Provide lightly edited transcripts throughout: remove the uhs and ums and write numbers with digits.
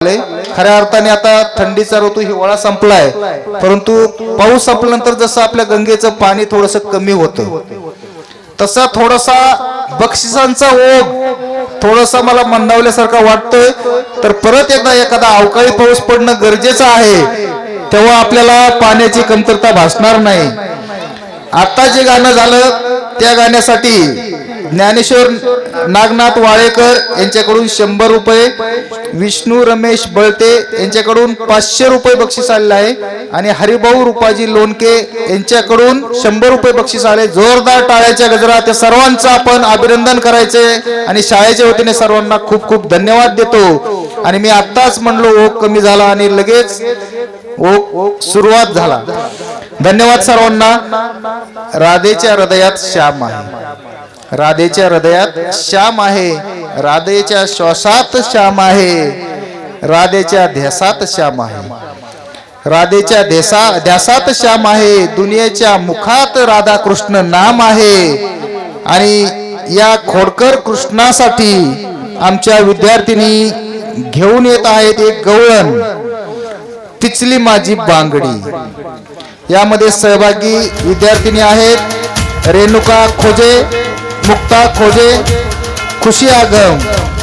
खऱ्या अर्थाने आता थंडीचा ऋतू हिवाळा संपलाय, परंतु पाऊस संपल्यानंतर जसं आपल्या गंगेचं पाणी थोडस कमी होतं, तसा थोडासा बक्षिसांचा ओघ थोडासा मला मंदावल्यासारखा वाटतोय. तर परत एकदा एखादा अवकाळी पाऊस पडणं गरजेचं आहे, तेव्हा आपल्याला पाण्याची कमतरता भासणार नाही. आता जे गाणं झालं त्या गाण्यासाठी ज्ञानेश्वर नागनाथ वाळेकर यांच्याकडून 100 रुपये, विष्णू रमेश बळते यांच्याकडून 500 रुपये बक्षीस आलेलं आहे आणि हरिभाऊ रुपाजी लोणके यांच्याकडून 100 रुपये बक्षीस आले. जोरदार टाळ्याच्या गजरात त्या सर्वांचं आपण अभिनंदन करायचे आणि शाळेच्या वतीने सर्वांना खूप खूप धन्यवाद देतो. आणि मी आत्ताच म्हणलो ओघ कमी झाला आणि लगेच ओघ सुरुवात झाला. धन्यवाद सर्वांना. राधेच्या हृदयात श्याम आहे, राधेच्या हृदयात श्याम आहे, राधेच्या श्वासात श्याम आहे, राधेच्या ध्यासात श्याम आहे, राधेच्या ध्यासात श्याम आहे, दुनियेच्या मुखात राधा कृष्ण नाम आहे. आणि या खोडकर कृष्णासाठी आमच्या विद्यार्थिनी घेऊन येत आहेत एक गवळण, पिचली माझी बांगडी. यामध्ये सहभागी विद्यार्थिनी आहेत रेणुका खोजे, मुक्ता खोजे, खुशी आगम,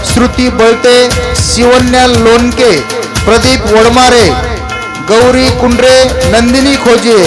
श्रुती बळते, शिवन्या लोणके, प्रदीप वडमारे, गौरी कुंड्रे, नंदिनी खोजे.